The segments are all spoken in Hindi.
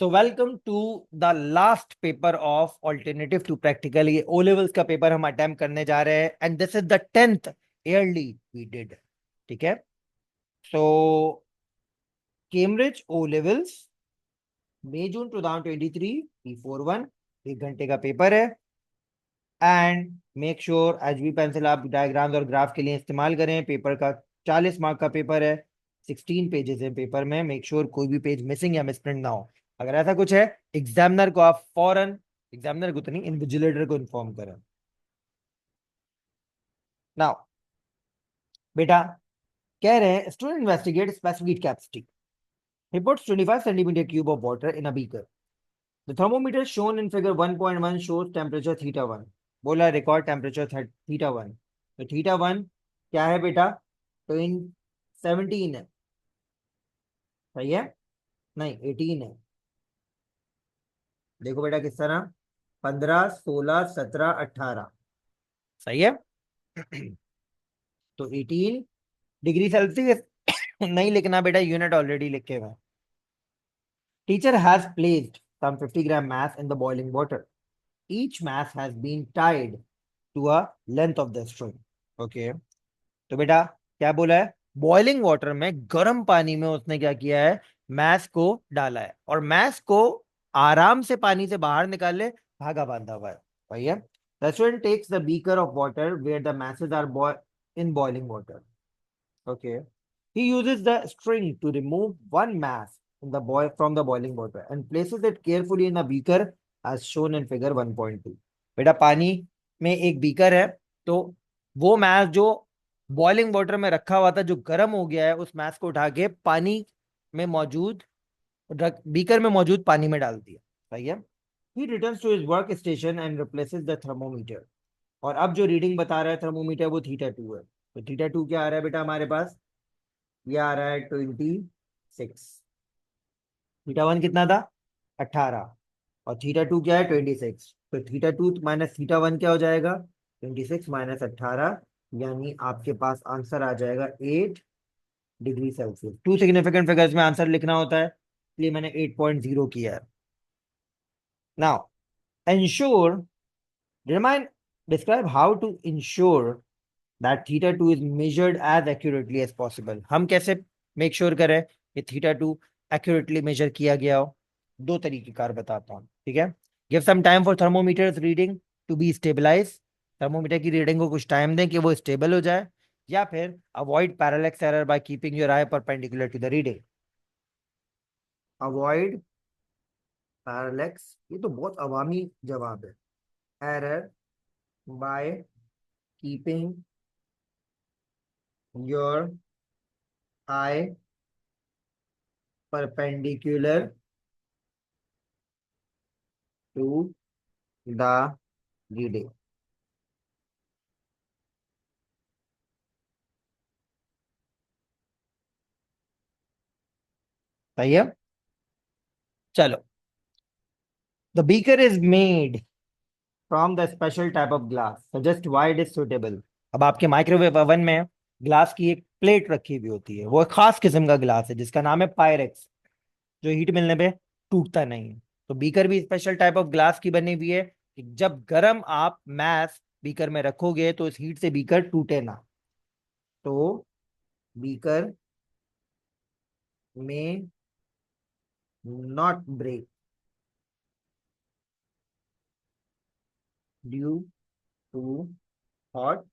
So welcome to the last paper of alternative to practical. ये ओ लेवल्स का पेपर हम अटेम्प्ट करने जा रहे हैं and this is the 10th yearly we did. ठीक है, सो कैम्ब्रिज ओ लेवल्स मई जून 2023 P41 1 घंटे का पेपर है। And make sure HB pencil आप डायग्राम्स और ग्राफ के लिए इस्तेमाल करें। पेपर का 40 मार्क का पेपर है, 16 पेजेस है पेपर में। मेक श्योर कोई भी पेज मिसिंग या मिसप्रिंट ना हो। अगर ऐसा कुछ है, एग्जामिनर को आप फौरन, एग्जामिनर को तो नहीं, इन्विजिलेटर को इन्फॉर्म करें। नाउ बेटा, कह रहे हैं student investigate specific capacity, he puts 25 centimeter cube of water in a beaker. The thermometer shown in figure 1.1 shows temperature theta 1. बोला रिकॉर्ड टेम्परेचर थीटा 1। तो थीटा 1 क्या है बेटा? तो इन 17 है, सही है? नहीं, 18 है। देखो बेटा किस तरह, 15 16 17 18, सही है। तो 18 डिग्री सेल्सियस नहीं लिखना बेटा, यूनिट ऑलरेडी लिखे हुए। Teacher has placed some 50 gram mass in the boiling water. Each mass has been tied to a length of the string. Okay. तो बेटा क्या बोला है? बॉइलिंग वाटर में, गर्म पानी में उसने क्या किया है? मैस को डाला है, और मैस को आराम से पानी से बाहर निकाल ले, धागा बांधा हुआ है। सही है। The student takes the beaker of water where the masses are in boiling water. Okay. He uses the string to remove one mass in the from the boiling water and places it carefully in a beaker as shown in figure 1.2. बेटा पानी में एक बीकर है, तो वो मैस जो बॉइलिंग वाटर में रखा हुआ था, जो गर्म हो गया है, उस मैस को उठा के पानी में मौजूद बीकर में मौजूद पानी में डाल दिया। सही है। He returns to his work station and replaces the thermometer. और अब जो रीडिंग बता रहा है थर्मोमीटर, वो थीटा 2 है। तो थीटा 2 क्या आ रहा है बेटा हमारे पास? ये आ रहा है 26। थीटा 1 कितना था? 18। और थीटा 2 क्या है? 26। तो थीटा 2 माइनस थीटा 1 क्या हो जाएगा? 26 माइनस 18, यानी आपके पास आंसर आ जाएगा 8 degree Celsius. Two significant figures में आंसर लिखना होता है, इसलिए मैंने 8.0 किया है। Now ensure, remind, describe how to ensure that theta 2 is measured as accurately as possible. हम कैसे मेक श्योर करें कि थीटा 2 एक्यूरेटली मेजर किया गया हो? दो तरीके कार बताता हूँ। ठीक है। Give some time for thermometer reading to be stabilize. Thermometer की रीडिंग को कुछ टाइम दें कि वो स्टेबल हो जाए। या फिर avoid parallax error by keeping your eye perpendicular to the reading. Avoid parallax, ये तो बहुत अवामी जवाब है। Error by keeping your eye perpendicular to the reading. सही है। चलो, the beaker is made from the special type of glass, suggest why it is suitable. अब आपके माइक्रोवेव ओवन में ग्लास की एक प्लेट रखी हुई होती है, वो एक खास किस्म का ग्लास है जिसका नाम है पायरेक्स, जो हीट मिलने पे टूटता नहीं है। तो बीकर भी स्पेशल टाइप ऑफ ग्लास की बनी हुई है कि जब गर्म आप मैस बीकर में रखोगे तो इस हीट से बीकर टूटे ना। तो beaker may not break due to hot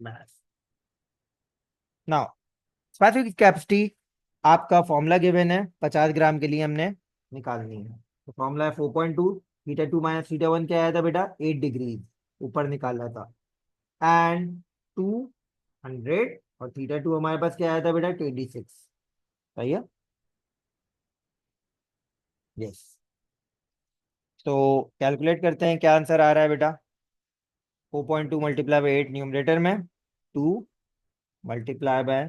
mass. Now specific capacity आपका फॉर्मूला गिवन है, 50 ग्राम के लिए हमने निकालनी है। तो फॉर्मूला है 4.2, थीटा 2 माइनस थीटा 1 क्या आया था बेटा? 8 डिग्री ऊपर निकाला था। एंड 200, और थीटा 2 हमारे पास क्या आया था बेटा? 26। सही है। यस। तो कैलकुलेट करते हैं क्या आंसर आ रहा है बेटा। 4.2 मल्टीप्लाई बाई 8 न्यूमरेटर में, 2 मल्टीप्लाई बाय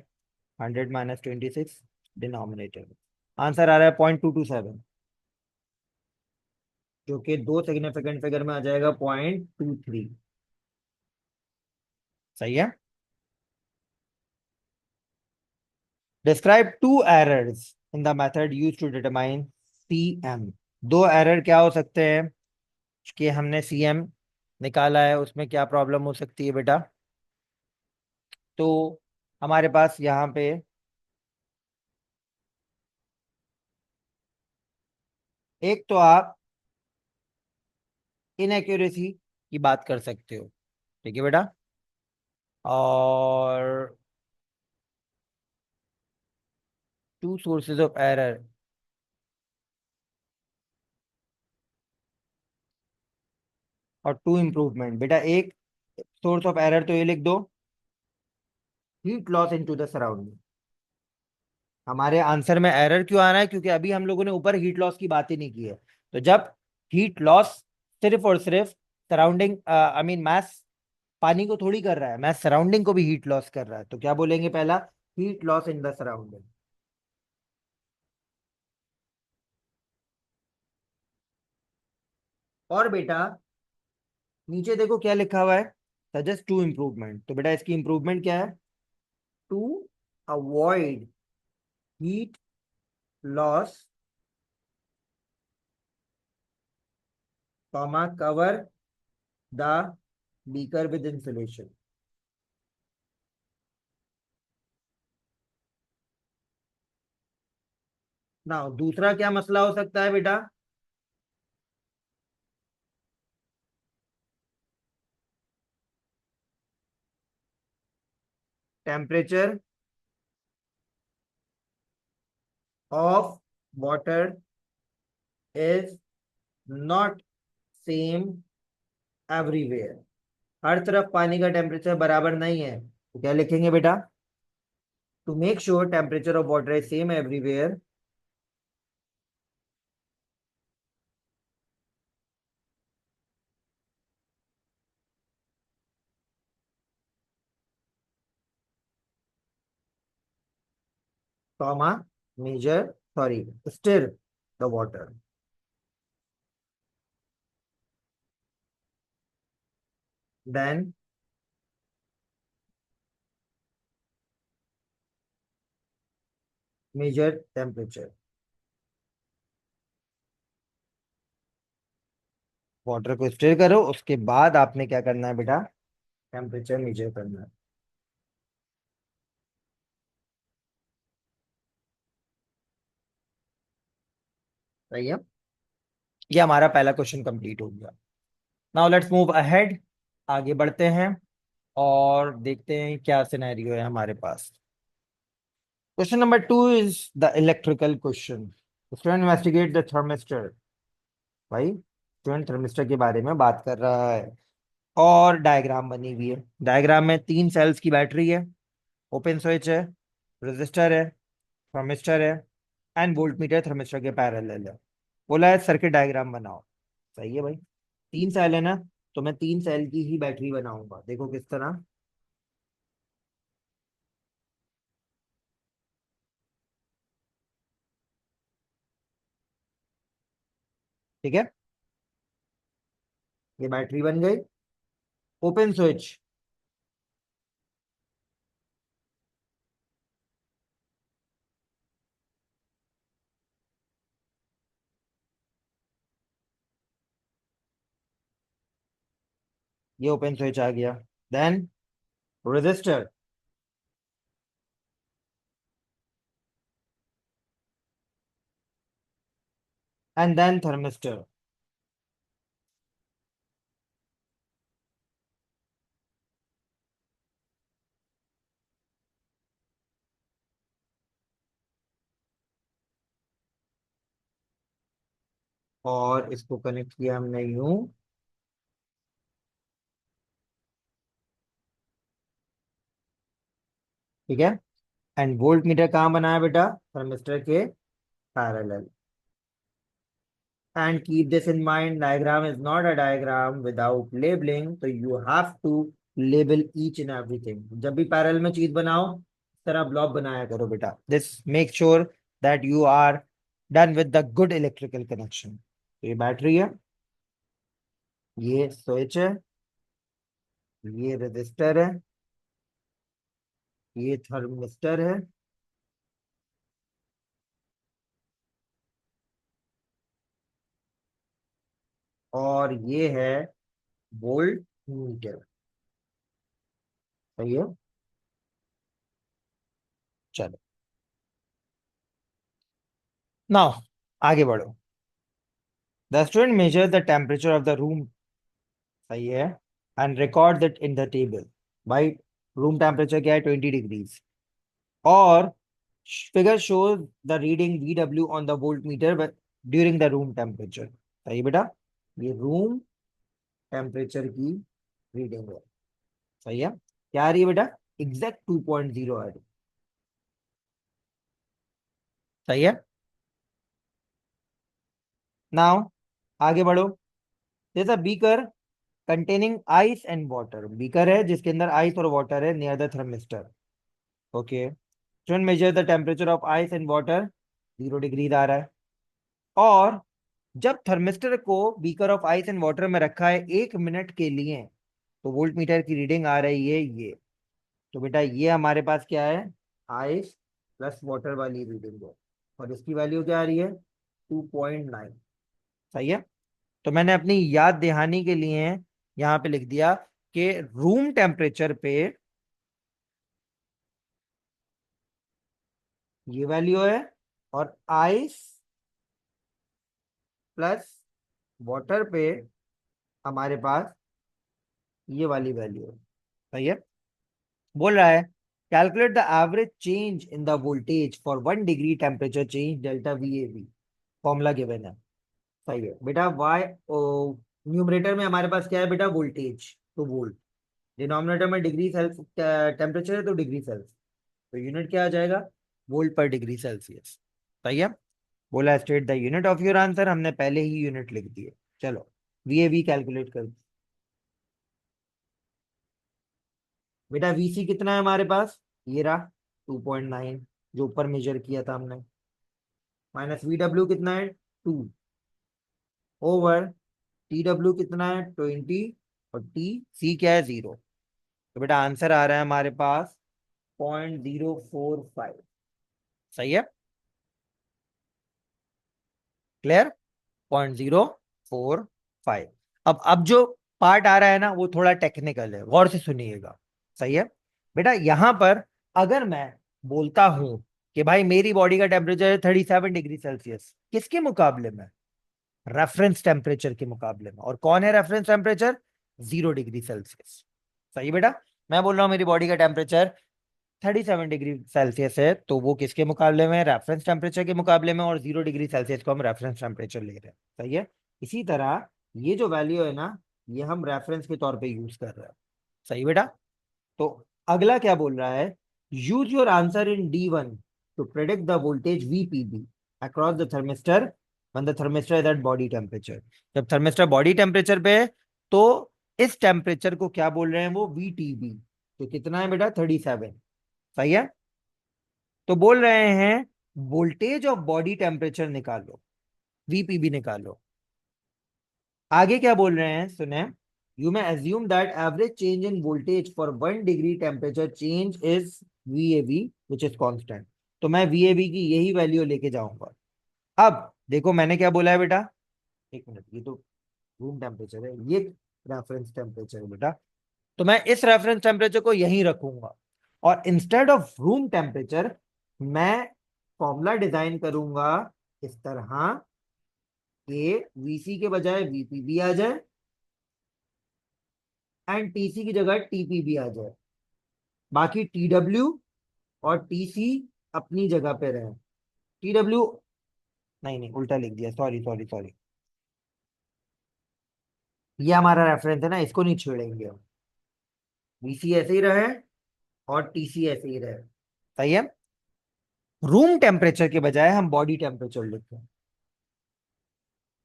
100 माइनस 26 डिनोमिनेटर में। आंसर आ रहा है 0.227, जो कि दो सिग्निफिकेंट फिगर में आ जाएगा 0.23। सही है। Describe two errors in the method use to determine CM। दो एरर क्या हो सकते हैं कि हमने सीएम निकाला है, उसमें क्या प्रॉब्लम हो सकती है बेटा? तो हमारे पास यहाँ पे एक तो आप इनएक्यूरेसी की बात कर सकते हो, ठीक है बेटा, और टू सोर्सेज ऑफ एरर, और टू इम्प्रूवमेंट। बेटा एक सोर्स ऑफ एरर तो ये लिख दो, heat loss into the surrounding. हमारे आंसर में एरर क्यों आ रहा है? क्योंकि अभी हम लोगों ने ऊपर हीट लॉस की बात ही नहीं की है। तो जब हीट लॉस सिर्फ और सिर्फ सराउंडिंग, आई मीन मैस पानी को थोड़ी कर रहा है, मैस सराउंडिंग को भी हीट लॉस कर रहा है, तो क्या बोलेंगे? पहला, heat loss in the surrounding. और बेटा नीचे देखो क्या लिखा हुआ है, सजेस्ट टू इम्प्रूवमेंट। तो बेटा इसकी इम्प्रूवमेंट क्या है? To avoid heat loss, comma cover the beaker with insulation. ना दूसरा क्या मसला हो सकता है बेटा? Temperature of water is not same everywhere. हर तरफ पानी का टेम्परेचर बराबर नहीं है, तो क्या लिखेंगे बेटा? To make sure temperature of water is same everywhere, comma measure, sorry, stir the water, then measure temperature. Water को स्टिर करो, उसके बाद आपने क्या करना है बेटा? टेम्परेचर मेजर करना है। सही है। ये हमारा पहला क्वेश्चन कंप्लीट हो गया। नाउ लेट्स मूव अहेड, आगे बढ़ते हैं और देखते हैं क्या सिनेरियो है हमारे पास। Question number 2 is the electrical question. Student investigate the thermistor. भाई स्टूडेंट थर्मिस्टर के बारे में बात कर रहा है, और डायग्राम बनी हुई है। डायग्राम में 3 सेल्स की बैटरी है, ओपन स्विच है, रेजिस्टर है, थर्मिस्टर है, एंड वोल्टमीटर थर्मिस्टर के पैरेलल है। बोला है सर्किट डायग्राम बनाओ। सही है भाई, 3 सेल है ना, तो मैं 3 सेल की ही बैटरी बनाऊंगा। देखो किस तरह। ठीक है, ये बैटरी बन गई। ओपन स्विच, ये ओपन स्विच आ गया। Then resistor, and then thermistor. और इसको कनेक्ट किया हमने यूं, ठीक है। एंड वोल्ट मीटर कहाँ बनाया बेटा? थर्मिस्टर के parallel. And keep this in mind, diagram is not a diagram without labeling, so you have to label each and everything. जब भी पैरेलल में चीज बनाओ इस तरह ब्लॉक बनाया करो बेटा। This make sure that you are done with the good electrical connection. तो ये बैटरी है, ये स्विच है, ये रजिस्टर है, ये थर्मिस्टर है, और ये है वोल्ट मीटर। सही है। चलो नाउ आगे बढ़ो। The student measure the temperature of the room. सही है। And record that in the table. भाई रूम टेम्परेचर क्या है? 20 डिग्रीज। और figure shows the reading VW on the volt meter during the room temperature. सही बेटा, ये रूम टेम्परेचर की रीडिंग है। सही है। क्या आ रही है बेटा? एग्जैक्ट 2.0 आ रही है। सही है। नाउ आगे बढ़ो। जैसा beaker containing ice and water, beaker है जिसके अंदर आइस और वाटर है near the thermistor. Okay, student measure the temperature of ice and water. 0 degree आ रहा है। और जब थर्मिस्टर को beaker of ice and water में रखा है 1 मिनट के लिए, तो वोल्ट मीटर की रीडिंग आ रही है ये। तो बेटा ये हमारे पास क्या है? आइस प्लस वाटर वाली रीडिंग है। और इसकी वैल्यू क्या आ रही है? 2.9। सही है। तो मैंने अपनी याद दहानी के लिए यहाँ पे लिख दिया कि रूम टेम्परेचर पे ये वैल्यू है, और आइस प्लस वाटर पे हमारे पास ये वाली वैल्यू है। सही है। बोल रहा है calculate the average change in the voltage for 1 degree temperature change delta VAV। Formula given है। सही है बेटा। वाई न्यूमरेटर में हमारे पास क्या है बेटा? वोल्टेज, तो वोल्ट। डिनोमिनेटर में डिग्री सेल्सियस टेम्परेचर है, तो डिग्री सेल्सियस। तो यूनिट क्या आ जाएगा? वोल्ट पर डिग्री सेल्सियस। सही है। बोला state the unit of your answer, हमने पहले ही यूनिट लिख दिए। चलो VAV कैलकुलेट कर। बेटा VC कितना है हमारे पास? ये रहा 2.9, जो ऊपर मेजर किया था हमने। माइनस VW कितना है? 2 ओवर TW कितना है? 20। और TC क्या है? 0। तो बेटा आंसर आ रहा है हमारे पास 0.045। सही है। क्लियर? 0.045। अब जो पार्ट आ रहा है ना वो थोड़ा टेक्निकल है, गौर से सुनिएगा। सही है। बेटा यहां पर अगर मैं बोलता हूं कि भाई मेरी बॉडी का टेम्परेचर है 37 डिग्री सेल्सियस, किसके मुकाबले में? रेफरेंस टेम्परेचर के मुकाबले में। और कौन है रेफरेंस टेम्परेचर? 0 degree Celsius. सही बेटा। मैं बोल रहा हूं मेरी बॉडी का टेम्परेचर 37 डिग्री सेल्सियस है, तो वो किसके मुकाबले में? रेफरेंस टेम्परेचर के मुकाबले में। और 0 डिग्री सेल्सियस को हम रेफरेंस टेम्परेचर ले रहे हैं। सही है। इसी तरह ये जो वैल्यू है ना, ये हम रेफरेंस के तौर पे यूज कर रहे हैं। सही बेटा। तो अगला क्या बोल रहा है? Use your answer in D1 to predict the voltage VPB across the thermistor when the thermistor is at body temperature. जब थर्मिस्टर बॉडी टेम्परेचर पे है, तो इस टेम्परेचर को क्या बोल रहे हैं? वो VTB। तो कितना है बेटा? 37। सही है। तो बोल रहे हैं वोल्टेज ऑफ बॉडी टेम्परेचर निकालो, VPB निकालो। आगे क्या बोल रहे हैं सुने। You may assume that average change in voltage for 1 degree temperature change is VAV which is constant। तो मैं VAV की यही वैल्यू लेके जाऊंगा। अब देखो मैंने क्या बोला है बेटा? एक मिनट, ये तो रूम टेम्परेचर है, ये रेफरेंस टेम्परेचर है बेटा। तो मैं इस रेफरेंस टेम्परेचर को यहीं रखूंगा। और इंस्टेड ऑफ रूम टेम्परेचर मैं फॉर्मूला डिजाइन करूंगा इस तरह कि VC के बजाय VPB आ जाए एंड TC की जगह TPB आ जाए। बाकी TW और TC अपनी जगह पे रहे। TW नहीं नहीं, उल्टा लिख दिया, सॉरी सॉरी सॉरी। ये हमारा रेफरेंस है ना, इसको नहीं छेड़ेंगे हम। VC ऐसे ही रहे और TC ऐसे ही रहे। सही है। रूम टेम्परेचर के बजाय हम बॉडी टेम्परेचर लिखते हैं।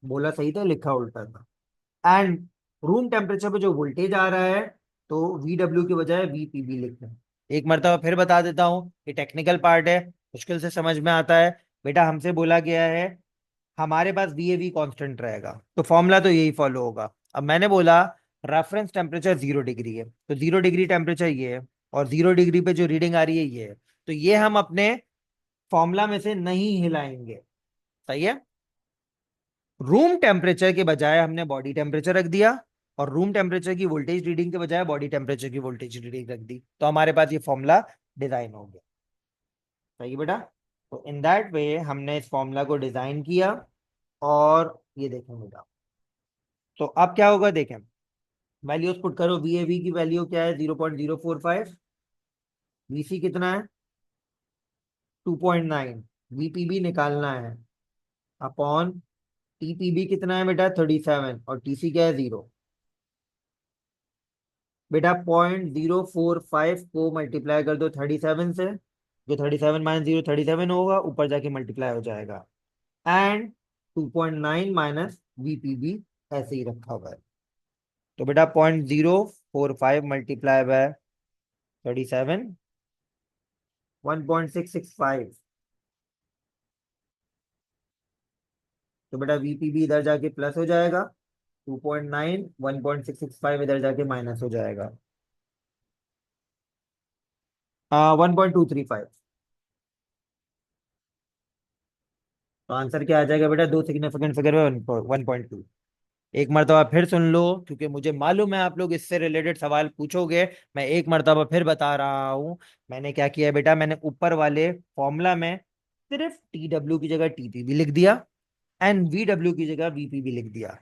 बोला सही था, लिखा उल्टा था। एंड रूम टेम्परेचर पे जो वोल्टेज आ रहा है, तो VW के बजाय VPB लिखते हैं। एक मरतबा फिर बता देता हूँ, ये टेक्निकल पार्ट है, मुश्किल से समझ में आता है। बेटा हमसे बोला गया है हमारे पास VAV कांस्टेंट रहेगा, तो फॉर्मूला तो यही फॉलो होगा। अब मैंने बोला रेफरेंस टेम्परेचर 0 डिग्री है, तो 0 डिग्री टेम्परेचर ये है, और 0 डिग्री पे जो रीडिंग आ रही है ये है। तो ये हम अपने फॉर्मूला में से नहीं हिलाएंगे। सही है। रूम टेम्परेचर के बजाय हमने बॉडी टेम्परेचर रख दिया, और रूम टेम्परेचर की वोल्टेज रीडिंग के बजाय बॉडी टेम्परेचर की वोल्टेज रीडिंग रख दी, तो हमारे पास ये फॉर्मूला डिजाइन हो गया। सही बेटा। तो इन दैट वे हमने इस फॉर्मूला को डिजाइन किया, और ये देखें बेटा, तो अब क्या होगा देखें, वैल्यूज पुट करो। वी ए बी की वैल्यू क्या है, 0.045। वीसी कितना है, 2.9। वीपीबी निकालना है, अपॉन टीपीबी कितना है बेटा, 37, और टीसी क्या है, 0। बेटा 0.045 को मल्टीप्लाई कर दो 37 से, जो 37 माइनस 0 37 होगा, ऊपर जाके मल्टीप्लाई हो जाएगा। एंड 2.9 माइनस वीपीबी ऐसे ही रखा हुआ है। तो बेटा 0.045 मल्टीप्लाई बाय 37, 1.665। तो बेटा वीपीबी इधर जाके प्लस हो जाएगा, 2.9, 1.665 इधर जाके माइनस हो जाएगा, 1.235। तो आंसर क्या आ जाएगा बेटा, दो सिग्निफिकेंट फिगर में 1.2। एक मरतबा फिर सुन लो, क्योंकि मुझे मालूम है आप लोग इससे रिलेटेड सवाल पूछोगे। मैं एक मरतबा फिर बता रहा हूं, मैंने क्या किया बेटा, मैंने ऊपर वाले फॉर्मूला में सिर्फ टी डब्ल्यू की जगह टीपीबी लिख दिया, एंड वी डब्ल्यू की जगह वीपीबी लिख दिया।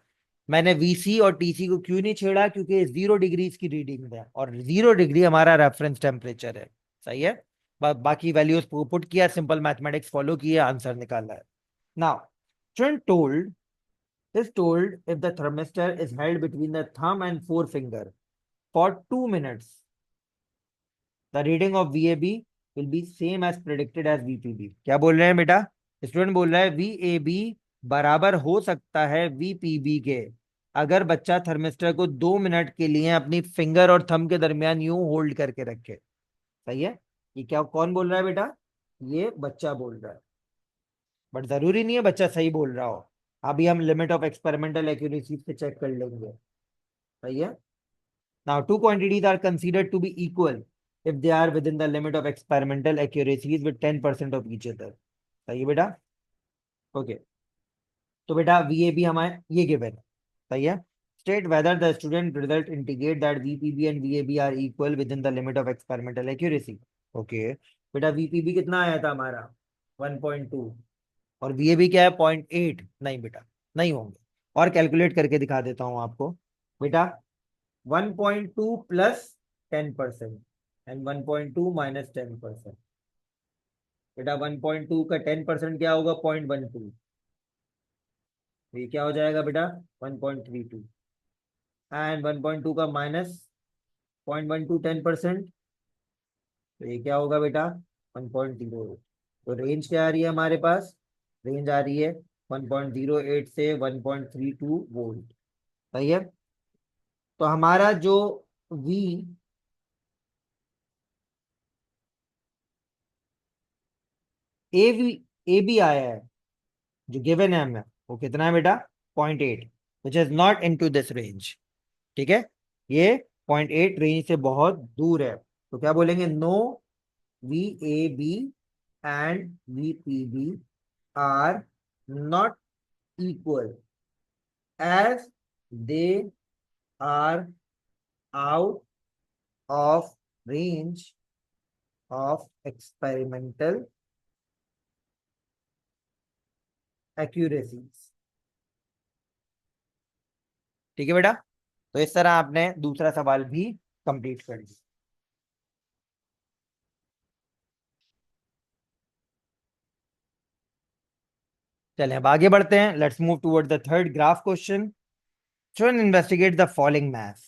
मैंने वीसी और टीसी को क्यों नहीं छेड़ा, क्योंकि 0 डिग्रीज की रीडिंग है, और 0 डिग्री हमारा रेफरेंस टेम्परेचर है। सही है। बाकी वैल्यूज पुट किया, सिंपल मैथमेटिक्स फॉलो किया, आंसर निकाला है। Now student told is told if the thermistor is held between the thumb and forefinger for 2 minutes, the reading of VAB will be same as predicted as VPB। क्या बोल रहे हैं बेटा, स्टूडेंट बोल रहा है VAB बराबर हो सकता है VPB के, अगर बच्चा थर्मिस्टर को 2 मिनट के लिए अपनी फिंगर और थंब के दरमियान यूं होल्ड करके रखे। सही है। ये क्या कौन बोल रहा है बेटा, ये बच्चा बोल रहा है, बट जरूरी नहीं है बच्चा सही बोल रहा हो। अभी हम लिमिट ऑफ एक्सपेरिमेंटल एक्यूरेसी से चेक कर लेंगे। सही है। Now, two quantities are considered to be equal if they are within the limit of experimental accuracies with 10% of each other। सही है बेटा। ओके। तो बेटा VAB हमारे ये गिवन है। सही है। State whether the student result indicate that VPB and VAB are equal within the limit of experimental accuracy। Okay. बेटा VPB कितना आया था हमारा, 1.2, और VAB क्या है, 0.8। नहीं बेटा, नहीं होंगे, और कैलकुलेट करके दिखा देता हूं आपको। बेटा 1.2 प्लस 10% एंड 1.2 माइनस 10%। बेटा 1.2 का 10% क्या होगा, 0.12। तो ये क्या हो जाएगा बेटा, 1.32। एंड 1.2 का माइनस 0.12 10%, तो ये क्या होगा बेटा, 1.08। तो रेंज क्या आ रही है हमारे पास, रेंज आ रही है 1.08 से 1.32 वोल्ट। सही है। तो हमारा जो V ए भी आया है, जो गिवन है हमें, वो कितना है बेटा, 0.8, which is not in to this range. ठीक है। ये 0.8 रेंज से बहुत दूर है, तो क्या बोलेंगे, no VAB and VPB are not equal as they are out of range of experimental accuracies. ठीक है बेटा। तो इस तरह आपने दूसरा सवाल भी कंप्लीट कर लिया। चलें अब आगे बढ़ते हैं, let's move toward the third graph question. Student investigate the following math.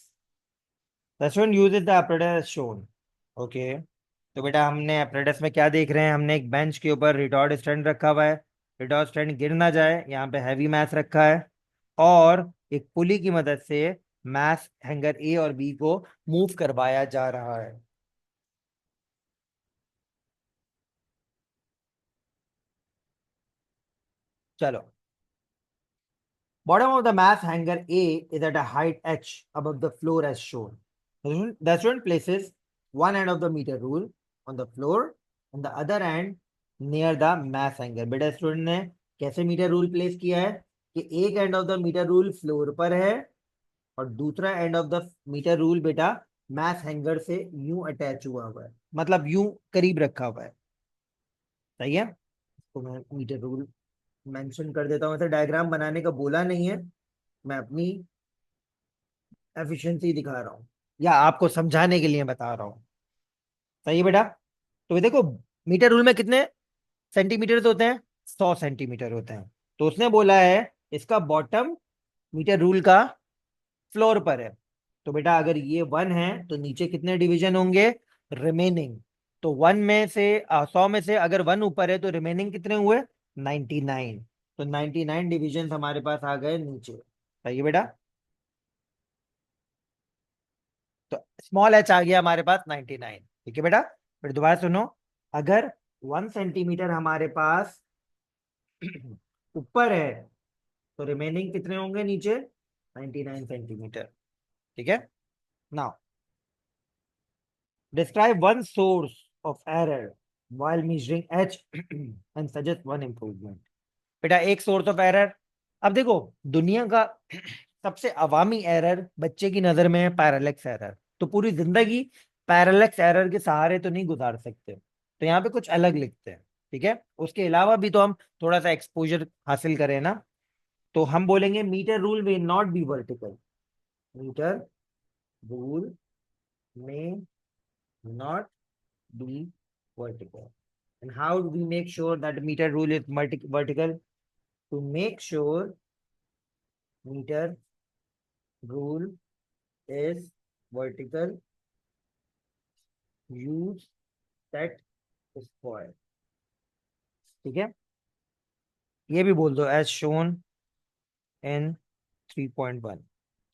The student uses the apparatus as shown। Okay. तो बेटा हमने apparatus में क्या देख रहे हैं, हमने एक बेंच के ऊपर रिटॉर्ड स्टैंड रखा हुआ है, रिटॉर्ड स्टैंड गिर ना जाए, यहाँ पे हैवी मैथ रखा है, और एक पुली की मदद से मैथ हैंगर ए और बी को मूव करवाया जा रहा है। चलो, bottom of the mass hanger A is at a height h above the floor as shown। The student places one end of the meter rule on the floor and the other end near the mass hanger। बेटा स्टूडेंट ने कैसे मीटर रूल प्लेस किया है, कि एक end of the metre rule floor पर है और दूसरा end of the metre rule बेटा मैथ हैंगर से यूं अटैच हुआ है, मतलब यूं करीब रखा हुआ है। सही है। तो मैं मीटर रूल मेंशन कर देता हूं। ऐसे डायग्राम बनाने का बोला नहीं है, मैं अपनी एफिशिएंसी दिखा रहा हूँ या आपको समझाने के लिए बता रहा हूँ। सही है बेटा। तो ये देखो, मीटर रूल में कितने सेंटीमीटर होते हैं? 100 सेंटीमीटर होते हैं। तो उसने बोला है इसका बॉटम मीटर रूल का फ्लोर पर है। तो बेटा अगर ये 1 है तो नीचे कितने डिवीजन होंगे रिमेनिंग? तो 1 में से 100 में से अगर 1 ऊपर है तो रिमेनिंग कितने हुए? 99। तो 99 डिविजन हमारे पास आ गए नीचे। सही है बेटा। तो स्मॉल एच आ गया हमारे पास 99। ठीक है बेटा। फिर दोबारा सुनो, अगर 1 सेंटीमीटर हमारे पास ऊपर है तो रिमेनिंग कितने होंगे नीचे? 99 सेंटीमीटर। ठीक है। Now describe one source of error while measuring h and suggest one improvement। बेटा एक सोर्स ऑफ एरर, अब देखो दुनिया का सबसे अवामी एरर बच्चे की नजर में है पैरालेक्स एरर। तो पूरी जिंदगी पैरालेक्स एरर के सहारे तो नहीं गुजार सकते, तो यहाँ पे कुछ अलग लिखते हैं। ठीक है। उसके अलावा भी तो हम थोड़ा सा एक्सपोजर हासिल करें ना। तो हम बोलेंगे metre rule may not be vertical. Metre rule may not be vertical. And how do we make sure that meter rule is vertical? To make sure meter rule is vertical, use set square। ठीक है। ये भी बोल दो एज शोन इन 3.1।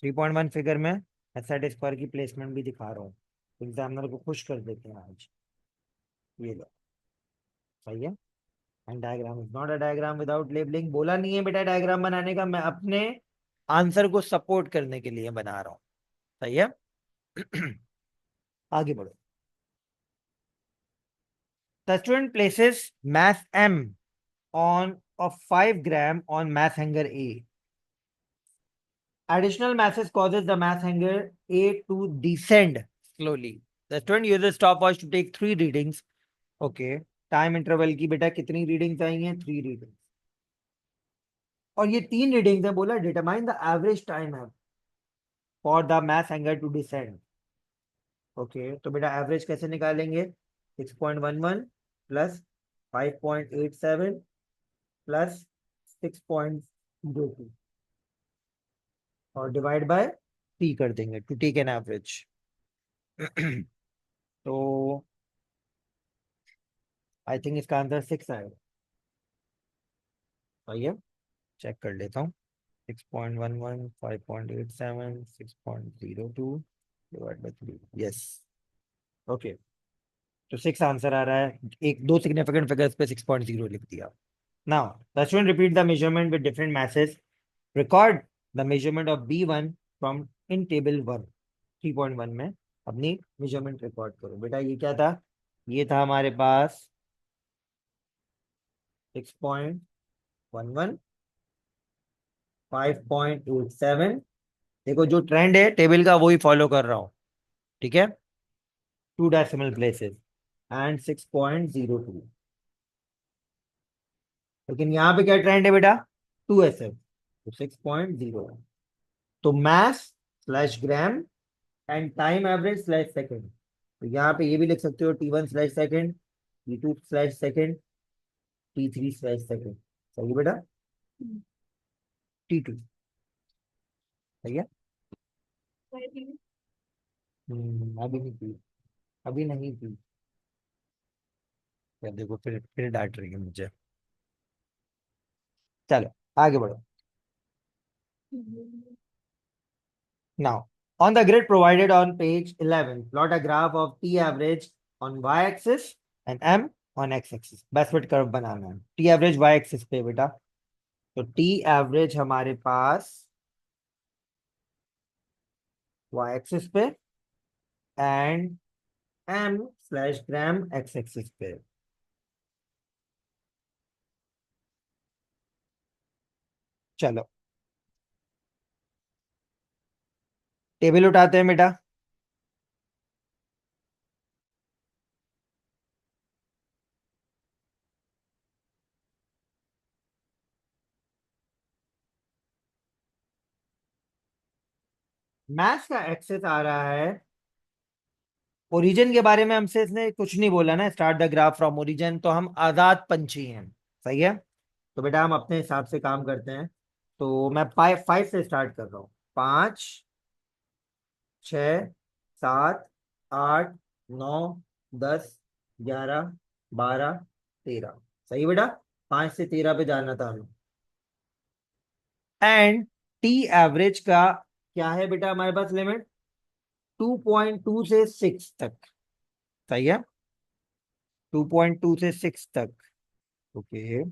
3.1 फिगर में सेट स्क्वायर की प्लेसमेंट भी दिखा रहा हूँ, एग्जामिनर को खुश कर देते हैं आज। ये लो। सही है। And diagram is not a diagram without labelling. बोला नहीं है बेटा डायग्राम बनाने का, मैं अपने आंसर को सपोर्ट करने के लिए बना रहा हूं। सही है। आगे बढ़ो। The student places mass M on of 5 gram on mass hanger A. Additional masses causes the mass hanger A to descend slowly. The student uses stopwatch to take 3 readings. Okay. Time interval की बेटा कितनी रीडिंग्स आई हैं? 3 रीडिंग्स। और ये 3 रीडिंग्स है, बोला डिटरमाइन द एवरेज टाइम है for the mass hanger to descend. Okay, तो बेटा एवरेज कैसे निकालेंगे? 6.11 प्लस 5.87 प्लस 6.02 और डिवाइड बाय टी कर देंगे टू टेक एन एवरेज। तो आई थिंक इसका आंसर 6 आएगा। आइए चेक कर लेता हूँ। 6.11 5.87 6.02 डिवाइड बाय 3। यस। ओके, तो 6 आंसर आ रहा है। एक दो सिग्निफिकेंट फिगर्स पे 6.0 लिख दिया। Now the student repeat the measurement with different message. Record the measurement of B1 from in table 1। 3.1 में अपनी मेजरमेंट रिकॉर्ड करो। बेटा ये क्या था? ये था हमारे पास 6.11 5.87। देखो जो ट्रेंड है टेबल का वही फॉलो कर रहा हूँ। ठीक है। 2 डेसिमल प्लेसेस एंड 6.02। लेकिन यहाँ पे क्या ट्रेंड है बेटा? 2SF, तो 6.0। तो math slash gram and time average slash second. तो यहाँ पे ये भी लिख सकते हो T1 slash second, T2 slash second, T3 slash second. सही है बेटा। T2। सही है। अभी नहीं थी, अभी नहीं थी। यार देखो फिर डांट रही है मुझे। चलो आगे बढ़ो। Now, on the grid provided on page 11, plot a graph of T average on y-axis and M on x-axis। Best fit curve बनाना है। T average y-axis पे बेटा, तो T average हमारे पास y-axis पे and M slash gram x-axis पे। चलो टेबल उठाते हैं बेटा। मैथ्स का एक्सेस आ रहा है। ओरिजिन के बारे में हमसे इसने कुछ नहीं बोला ना, start the graph from origin, तो हम आजाद पंछी हैं। सही है। तो बेटा हम अपने हिसाब से काम करते हैं। तो मैं 5 से स्टार्ट कर रहा हूँ। 5, 6, 7, 8, 9, 10, 11, 12, 13। सही बेटा। 5 से 13 पे जाना था हमें। एंड टी एवरेज का क्या है बेटा हमारे पास लिमिट? 2.2 से 6 तक। सही है। 2.2 से 6 तक। ओके।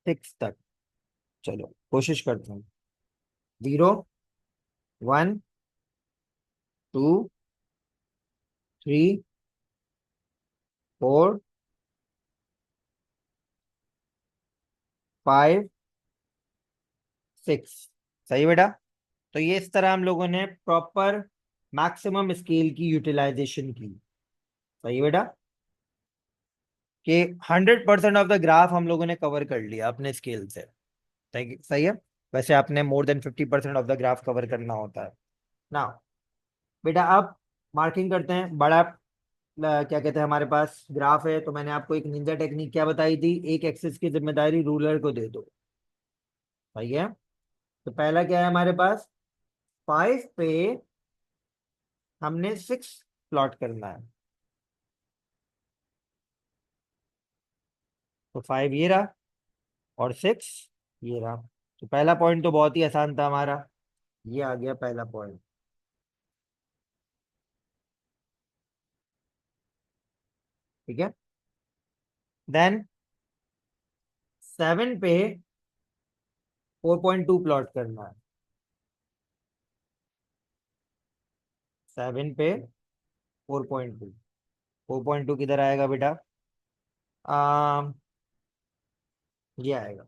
6 तक। चलो कोशिश करते हैं। 0, 1, 2, 3, 4, 5, 6। सही बेटा। तो ये इस तरह हम लोगों ने प्रॉपर मैक्सिमम स्केल की यूटिलाइजेशन की। सही बेटा। कि 100% ऑफ द ग्राफ हम लोगों ने कवर कर लिया अपने स्केल से। सही है। वैसे आपने more than 50% of the graph cover करना होता है ना। बेटा अब मार्किंग करते हैं। बड़ा क्या कहते हैं, हमारे पास ग्राफ है, तो मैंने आपको एक निंजा टेक्निक क्या बताई थी, एक एक्सिस की जिम्मेदारी रूलर को दे दो। सही है। तो पहला क्या है हमारे पास? 5 पे हमने 6 प्लॉट करना है। तो 5 ये रहा और 6 ये रहा। तो पहला पॉइंट तो बहुत ही आसान था हमारा, ये आ गया पहला पॉइंट। ठीक है। देन 7 पे 4.2 प्लॉट करना है। 7 पे 4.2। 4.2 किधर आएगा बेटा? आ, ये आएगा।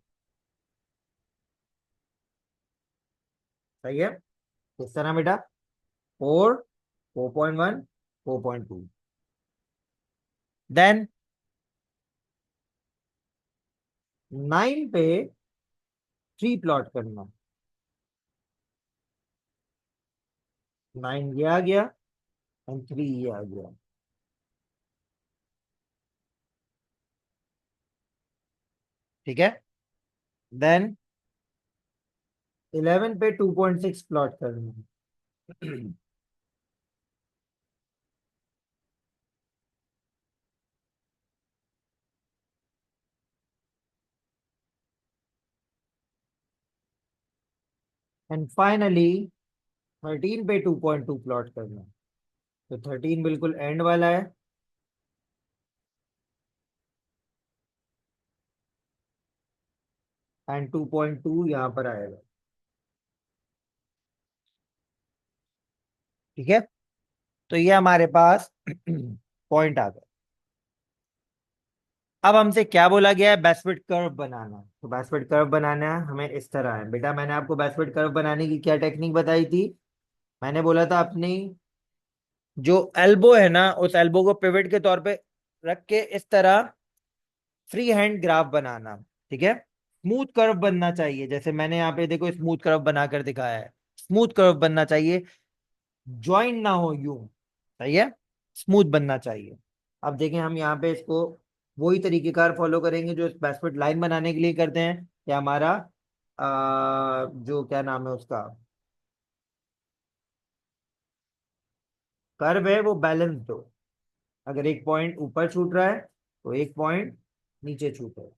सही है। किस तरह बेटा? 4, 4.1, 4.2। देन 9 पे 3 प्लॉट करना। 9 ये आ गया एंड 3 ये आ गया। ठीक है। देन 11 पे 2.6 प्लॉट करना। एंड फाइनली 13 पे 2.2 प्लॉट करना। तो 13 बिल्कुल एंड वाला है। एंड 2.2 यहाँ पर आएगा। ठीक है। तो ये हमारे पास पॉइंट आ गए। अब हमसे क्या बोला गया है? बेस्टफिट कर्व बनाना। तो बेस्टफिट कर्व बनाना है हमें इस तरह है बेटा। मैंने आपको बेस्टफिट कर्व बनाने की क्या टेक्निक बताई थी? मैंने बोला था अपनी जो एल्बो है ना, उस एल्बो को पिवट के तौर पे रख के इस तरह फ्री हैंड ग्राफ बनाना। ठीक है। स्मूथ कर्व बनना चाहिए, जैसे मैंने यहाँ पे देखो स्मूथ कर्व बनाकर दिखाया है। स्मूथ कर्व बनना चाहिए, ज्वाइन ना हो यूं। सही है। स्मूथ बनना चाहिए। अब देखें हम यहाँ पे इसको वही तरीकेकार फॉलो करेंगे जो बेसमेंट लाइन बनाने के लिए करते हैं। या हमारा जो क्या नाम है उसका, कर्व है, वो बैलेंस दो। अगर एक पॉइंट ऊपर छूट रहा है तो एक पॉइंट नीचे छूट रहा है।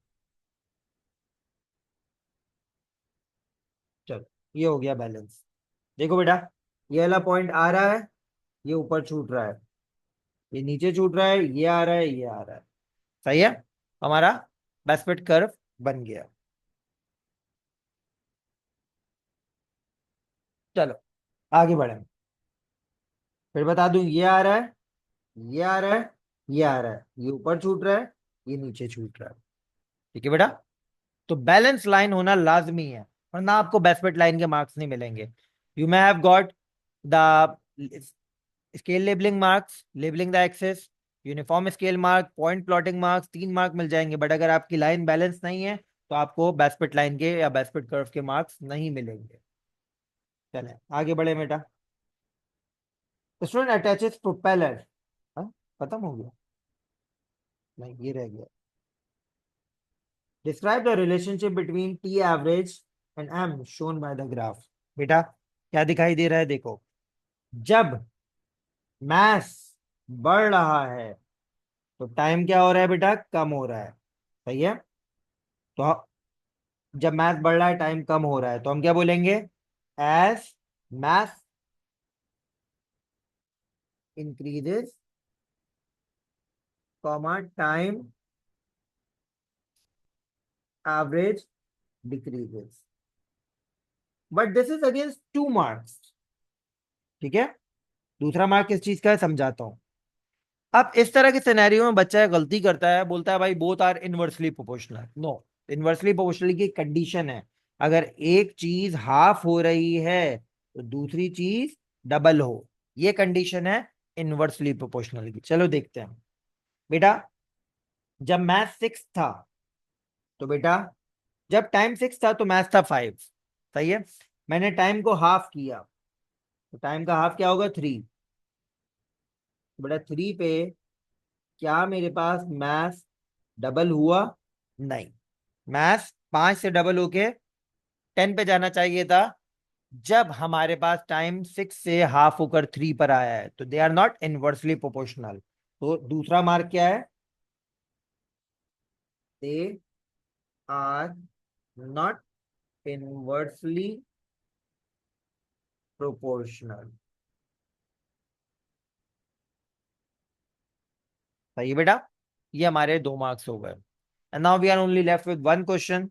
चलो ये हो गया बैलेंस। देखो बेटा, ये वाला पॉइंट आ रहा है, ये ऊपर छूट रहा है, ये नीचे छूट रहा है, ये आ रहा है, ये आ रहा है। सही है। हमारा बेसमेंट कर्व बन गया। चलो आगे बढ़े। फिर बता दूं, ये आ रहा है, ये आ रहा है, ये आ रहा है, ये ऊपर छूट रहा है, ये नीचे छूट रहा है। ठीक है बेटा। तो बैलेंस लाइन होना लाजमी है, वरना आपको बेसमेंट लाइन के मार्क्स नहीं मिलेंगे। You may have got the scale labelling marks, labelling the axes, uniform scale mark, point plotting marks, 3 mark मिल जाएंगे। बट अगर आपकी लाइन बैलेंस नहीं है तो आपको बेसमेंट लाइन के या बेसमेंट कर्व के मार्क्स नहीं मिलेंगे। चले आगे बढ़े बेटा। स्टूडेंट अटैचेस प्रोपेलर, खत्म हो गया, नहीं ये रह गया। Describe the relationship between t average and m shown by the graph. बेटा क्या दिखाई दे रहा है, देखो, जब मैथ बढ़ रहा है तो टाइम क्या हो रहा है बेटा, कम हो रहा है। सही है। तो जब मैथ बढ़ रहा है टाइम कम हो रहा है, तो हम क्या बोलेंगे, as mass increases comma time average decreases. But this is against 2 marks. ठीक है। दूसरा मार्क किस चीज का है समझाता हूं। अब इस तरह के सिनेरियो में बच्चा गलती करता है, बोलता है भाई both are inversely proportional. No, inversely proportional की कंडीशन है, अगर एक चीज हाफ हो रही है तो दूसरी चीज डबल हो, ये कंडीशन है इनवर्सली प्रोपोर्शनल की। चलो देखते हैं बेटा। जब मैथ 6 था तो बेटा, जब टाइम 6 था तो मैथ था 5। सही है। मैंने टाइम को हाफ किया, तो टाइम का हाफ क्या होगा, 3। बेटा 3 पे क्या मेरे पास मैथ डबल हुआ, नहीं। मैथ 5 से डबल होके 10 पे जाना चाहिए था, जब हमारे पास टाइम 6 से हाफ होकर 3 पर आया है, तो they are not inversely proportional. तो दूसरा मार्क क्या है, they are not inversely proportional. सही है बेटा। ये हमारे 2 मार्क्स हो गए। And now we are only left with 1 question.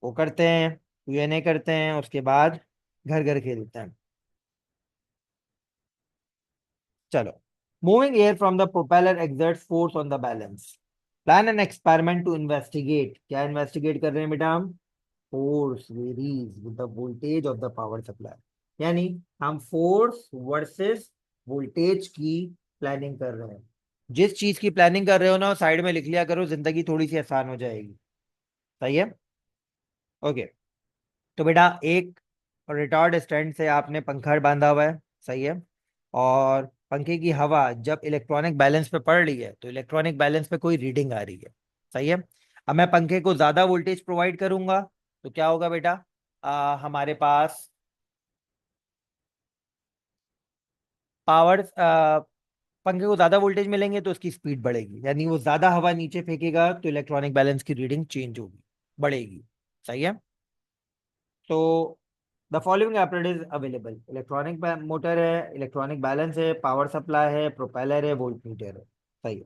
वो करते हैं, Q&A करते हैं, उसके बाद घर घर खेलते हैं। चलो। Moving air from the propeller exerts force on the balance. Plan an experiment to investigate. क्या इन्वेस्टिगेट कर रहे हैं बेटा हम, force varies with the voltage of the power supply. यानी हम फोर्स वर्सेस वोल्टेज की प्लानिंग कर रहे हैं। जिस चीज की प्लानिंग कर रहे हो ना, साइड में लिख लिया करो, जिंदगी थोड़ी सी आसान हो जाएगी। सही है। ओके। तो बेटा एक रिटॉर्ड स्टैंड से आपने पंखा बांधा हुआ है। सही है। और पंखे की हवा जब इलेक्ट्रॉनिक बैलेंस पे पड़ रही है तो इलेक्ट्रॉनिक बैलेंस पे कोई रीडिंग आ रही है। सही है। अब मैं पंखे को ज्यादा वोल्टेज प्रोवाइड करूंगा तो क्या होगा बेटा, हमारे पास पावर, पंखे को ज्यादा वोल्टेज मिलेंगे तो उसकी स्पीड बढ़ेगी, यानी वो ज्यादा हवा नीचे फेंकेगा तो इलेक्ट्रॉनिक बैलेंस की रीडिंग चेंज होगी, बढ़ेगी। सही है। तो the following apparatus available, electronic motor है, इलेक्ट्रॉनिक बैलेंस है, पावर सप्लाई है, प्रोपेलर है, वोल्ट मीटर है। सही है।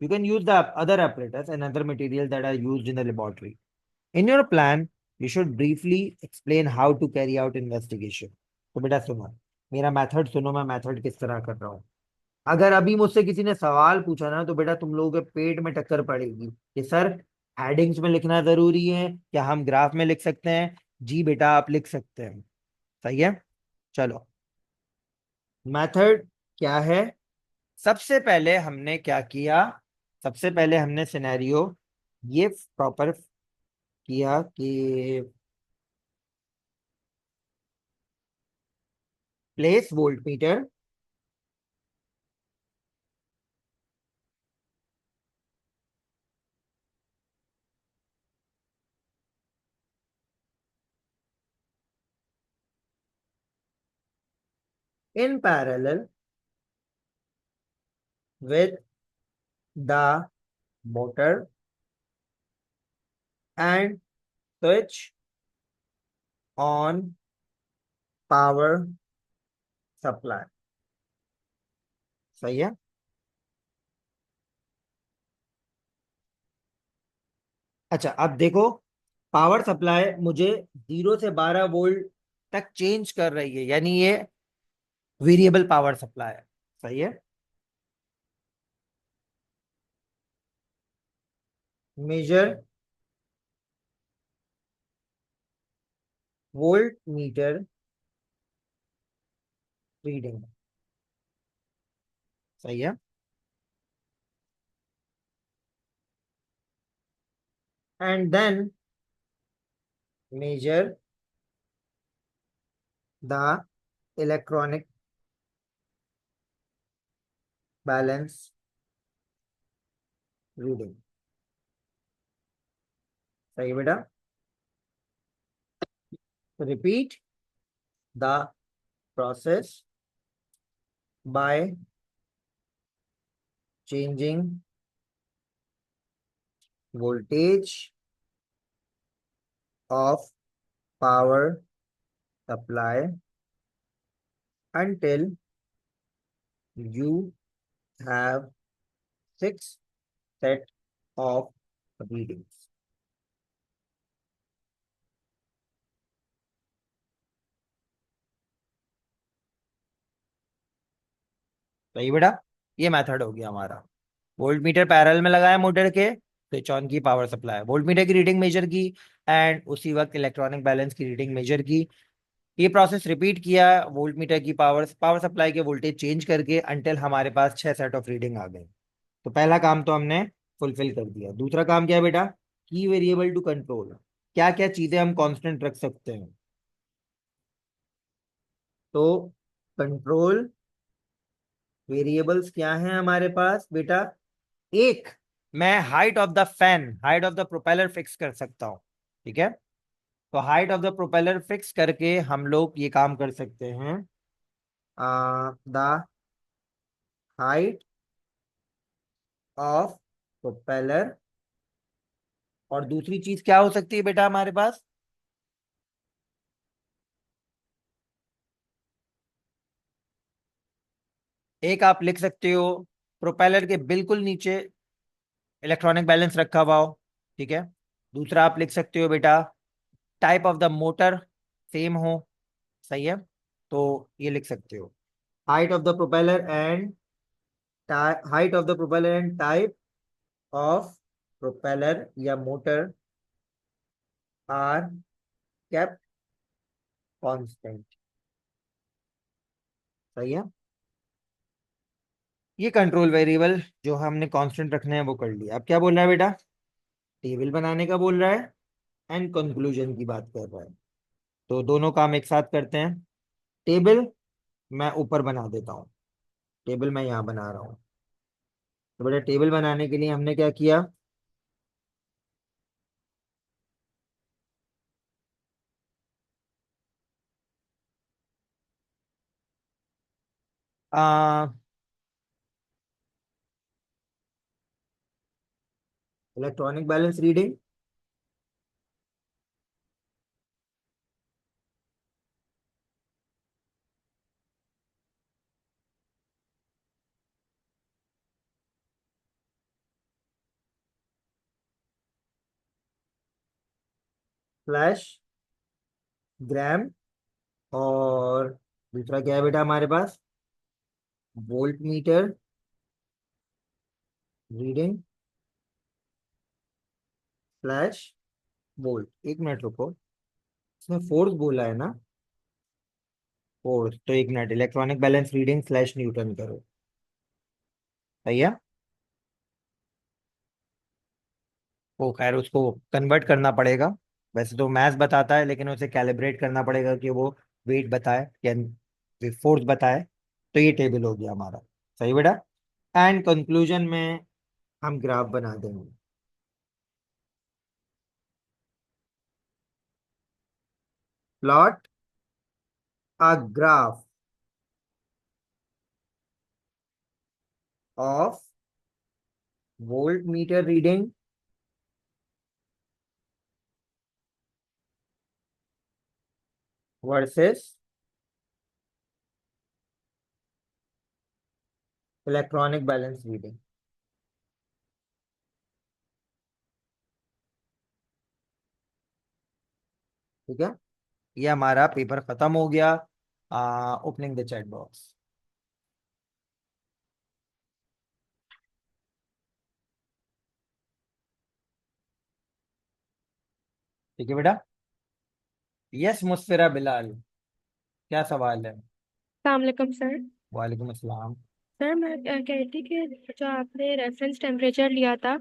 You can use the other apparatus and other materials that are used in the laboratory. In your plan, you should briefly explain how to carry out investigation. तो बेटा सुनो, मेरा मेथड सुनो, मैं मेथड किस तरह कर रहा हूँ। अगर अभी मुझसे किसी ने सवाल पूछा ना, तो बेटा तुम लोगों के पेट में टक्कर पड़ेगी कि सर हेडिंग्स में लिखना जरूरी है, क्या हम ग्राफ में लिख सकते हैं। जी बेटा आप लिख सकते हैं। सही है। चलो, मेथड क्या है। सबसे पहले हमने क्या किया, सबसे पहले हमने सिनेरियो ये प्रॉपर किया कि place volt meter in parallel with the motor and switch on power supply। सही है। अच्छा अब देखो, पावर सप्लाई मुझे 0 से 12 वोल्ट तक चेंज कर रही है, यानी ये वेरिएबल पावर सप्लाई है। सही है। Measure volt metre reading. सही है। And then measure the electronic balance reading. सही है बेटा। Repeat the process by changing voltage of power supply until you have six set of readings। सही बेटा। ये मेथड हो गया हमारा। वोल्ट मीटर पैरेलल में लगाया मोटर के, स्विच ऑन की, पावर सप्लाई, वोल्ट मीटर की रीडिंग मेजर की, एंड उसी वक्त इलेक्ट्रॉनिक बैलेंस की रीडिंग मेजर की। ये प्रोसेस रिपीट किया वोल्ट मीटर की पावर पावर सप्लाई के वोल्टेज चेंज करके अंटिल हमारे पास 6 सेट ऑफ रीडिंग आ गए। तो पहला काम तो हमने फुलफिल कर दिया। दूसरा काम क्या है बेटा? की वेरिएबल टू कंट्रोल। क्या क्या चीजें हम कांस्टेंट रख सकते हैं? तो कंट्रोल वेरिएबल्स क्या हैं हमारे पास बेटा? एक, मैं height of the fan, height of the propeller fix कर सकता हूं। ठीक है। तो height of the propeller fix करके हम लोग ये काम कर सकते हैं, द हाइट ऑफ प्रोपेलर। और दूसरी चीज क्या हो सकती है बेटा हमारे पास? एक आप लिख सकते हो, प्रोपेलर के बिल्कुल नीचे इलेक्ट्रॉनिक बैलेंस रखा हुआ हो। ठीक है। दूसरा आप लिख सकते हो बेटा, type of the motor same हो। सही है। तो ये लिख सकते हो, height of the propeller and height of the propeller and type of propeller या मोटर आर केप्ट कांस्टेंट। सही है। ये कंट्रोल वेरिएबल जो हमने कांस्टेंट रखने हैं वो कर लिया। अब क्या बोल रहा है बेटा? टेबल बनाने का बोल रहा है एंड कंक्लूजन की बात कर रहा है। तो दोनों काम एक साथ करते हैं। टेबल मैं ऊपर बना देता हूँ, टेबल मैं यहाँ बना रहा हूँ। तो बेटा टेबल बनाने के लिए हमने क्या किया? Electronic balance reading slash gram, और दूसरा क्या है बेटा हमारे पास? Volt meter reading slash volt. एक मिनट रुको, इसमें फोर्स बोला है ना? फोर्स तो एक minute, electronic balance reading slash newton करो। सही है। वो खैर उसको कन्वर्ट करना पड़ेगा। वैसे तो मैथ्स बताता है, लेकिन उसे कैलिब्रेट करना पड़ेगा कि वो वेट बताए या फोर्स बताए। तो ये टेबल हो गया हमारा। सही बेटा। एंड कंक्लूजन में हम ग्राफ बना देंगे। Plot a graph of volt meter reading versus electronic balance reading. ठीक है। ये हमारा पेपर खत्म हो गया। Opening the chat box. ठीक है बेटा। यस मुस्फिरा बिलाल, क्या सवाल है? अस्सलाम सर। वालेकुम अस्सलाम। सर मैं कह रही थी कि जो आपने रेफरेंस टेम्परेचर लिया था,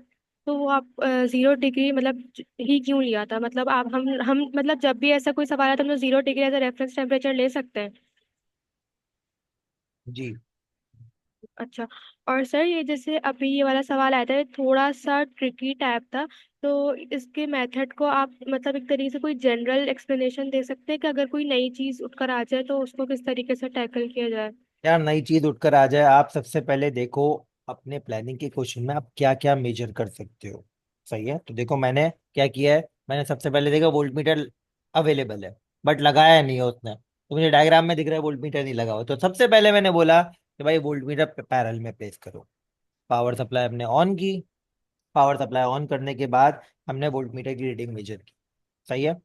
तो वो आप 0 डिग्री मतलब ही क्यों लिया था? मतलब आप हम मतलब जब भी ऐसा कोई सवाल आता है, हम 0 degree as a reference temperature ले सकते हैं? जी। अच्छा। और सर ये जैसे अभी ये वाला सवाल आया था, ये थोड़ा सा ट्रिकी टाइप था, तो इसके मेथड को आप मतलब एक तरीके से कोई जनरल एक्सप्लेनेशन दे सकते हैं कि अगर कोई नई चीज उठकर आ जाए तो उसको किस तरीके से टैकल किया जाए? यार नई चीज उठकर आ जाए, आप सबसे पहले देखो अपने प्लानिंग के क्वेश्चन में आप क्या क्या मेजर कर सकते हो। सही है, तो देखो मैंने क्या किया है। मैंने सबसे पहले देखा वोल्ट मीटर अवेलेबल है, बट लगाया नहीं है उसने, तो मुझे डायग्राम में दिख रहा है वोल्ट मीटर नहीं लगा हुआ। तो सबसे पहले मैंने बोला कि भाई वोल्ट मीटर पैरेलल में प्लेस करो। पावर सप्लाई हमने ऑन की। पावर सप्लाई ऑन करने के बाद हमने वोल्ट मीटर की रीडिंग मेजर की। सही है।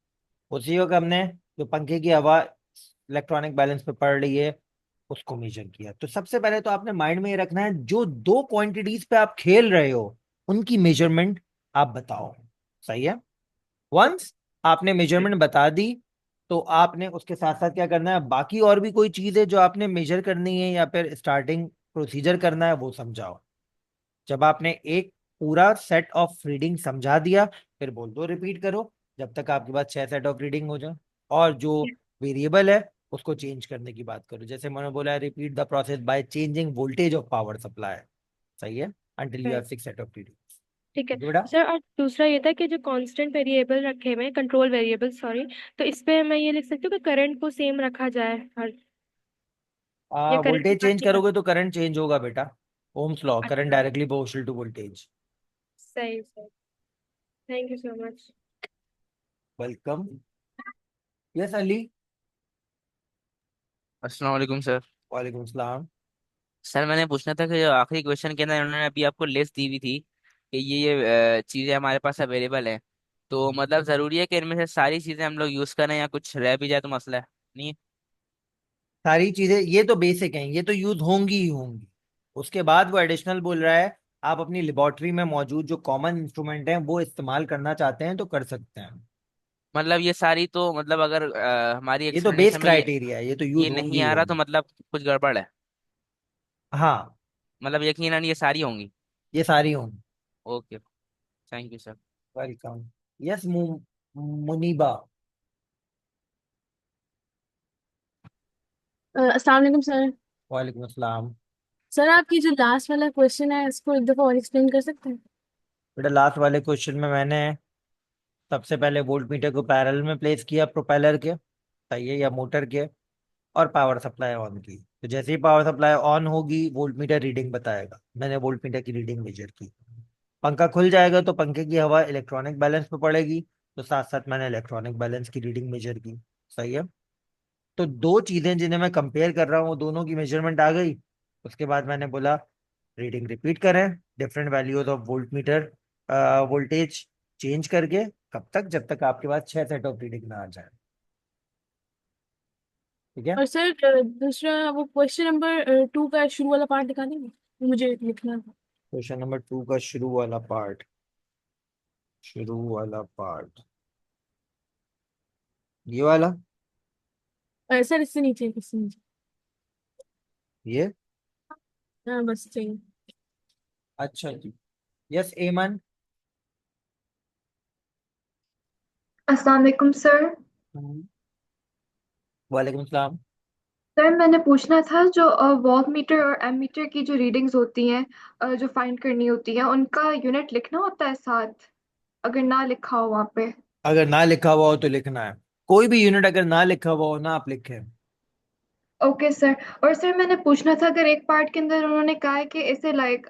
उसी वक्त हमने जो पंखे की हवा इलेक्ट्रॉनिक बैलेंस पे पड़ रही है उसको मेजर किया। तो सबसे पहले तो आपने माइंड में ये रखना है जो दो क्वांटिटीज पे आप खेल रहे हो उनकी मेजरमेंट आप बताओ। सही है। वंस आपने मेजरमेंट बता दी, तो आपने उसके साथ साथ क्या करना है, बाकी और भी कोई चीज है जो आपने मेजर करनी है या फिर स्टार्टिंग प्रोसीजर करना है वो समझाओ। जब आपने एक पूरा सेट ऑफ रीडिंग समझा दिया, फिर बोल दो रिपीट करो जब तक आपके पास 6 सेट ऑफ रीडिंग हो जाए। और जो वेरिएबल है उसको चेंज करने की बात करो, जैसे मैंने बोला है repeat the process by changing voltage of power supply. सही है। Until you have 6 set of reading. ठीक है ठीक है बेटा। सर। और दूसरा ये था कि जो कांस्टेंट वेरिएबल रखे हुए हैं, कंट्रोल वेरिएबल सॉरी, तो इस पे मैं ये लिख सकती हूँ कि करंट को सेम रखा जाए हर, या करंट वोल्टेज चेंज बढ़ानी है? करोगे तो करंट चेंज होगा बेटा। ओम्स लॉ, करंट अच्छा। Directly proportional to voltage. सही sir. Thank you so much. Welcome. Yes Ali. अस्सलाम वालेकुम सर। वालेकुम सलाम। सर मैंने पूछना था कि जो आखिरी क्वेश्चन के अंदर उन्होंने अभी आपको लिस्ट दी हुई थी कि ये चीज़ें हमारे पास अवेलेबल है, तो मतलब ज़रूरी है कि इनमें से सारी चीज़ें हम लोग यूज़ करें या कुछ रह भी जाए तो मसला है नहीं है? सारी चीजें ये तो बेसिक हैं, ये तो यूज होंगी ही होंगी। उसके बाद वो एडिशनल बोल रहा है आप अपनी लेबोरेटरी में मौजूद जो कॉमन इंस्ट्रूमेंट हैं वो इस्तेमाल करना चाहते हैं तो कर सकते हैं। मतलब ये सारी तो मतलब अगर हमारी ये तो बेस एक्सप्लेनेशन में क्राइटेरिया है, ये तो यूज ये होंगी नहीं ही आ रहा तो होंगी। मतलब कुछ गड़बड़ है? हाँ, मतलब यकीनन ये सारी होंगी। ये सारी होंगी। Okay. Thank you sir. Welcome. Yes Muniba. अस्सलाम वालेकुम सर। वालेकुम अस्सलाम। सर आपकी जो लास्ट वाला क्वेश्चन है इसको एक दफ़ा और एक्सप्लेन कर सकते हैं? बेटा लास्ट वाले क्वेश्चन में मैंने सबसे पहले वोल्ट मीटर को पैरेलल में प्लेस किया प्रोपेलर के, सही है, या मोटर के, और पावर सप्लाई ऑन की। तो जैसे ही पावर सप्लाई ऑन होगी वोल्ट मीटर रीडिंग बताएगा। मैंने वोल्ट मीटर की रीडिंग मेजर की। पंखा खुल जाएगा तो पंखे की हवा इलेक्ट्रॉनिक बैलेंस पे पड़ेगी, तो साथ साथ मैंने इलेक्ट्रॉनिक बैलेंस की रीडिंग मेजर की। सही है। तो दो चीजें जिन्हें मैं कंपेयर कर रहा हूँ वो दोनों की मेजरमेंट आ गई। उसके बाद मैंने बोला रीडिंग रिपीट करें, different values of volt meter voltage change करके। कब तक? जब तक आपके पास 6 सेट ऑफ रीडिंग ना आ जाए। ठीक है। और सर दूसरा वो क्वेश्चन नंबर 2 का शुरू वाला पार्ट दिखा देंगे, मुझे लिखना था। क्वेश्चन नंबर 2 का शुरू वाला पार्ट। शुरू वाला पार्ट ये वाला। सर इससे नीचे। ये। हाँ बस चाहिए। अच्छा जी। यस एमन। अस्सलाम वालेकुम सर। वालेकुम सलाम। सर मैंने पूछना था जो वॉट मीटर और एमीटर की जो रीडिंग्स होती हैं, जो फाइंड करनी होती हैं, उनका यूनिट लिखना होता है साथ, अगर ना लिखा हो वहाँ पे? अगर ना लिखा हुआ हो तो लिखना है। कोई भी यूनिट अगर ना लिखा हुआ हो ना आप लिखें। Okay sir. और सर मैंने पूछना था, अगर एक पार्ट के अंदर उन्होंने कहा है कि इसे लाइक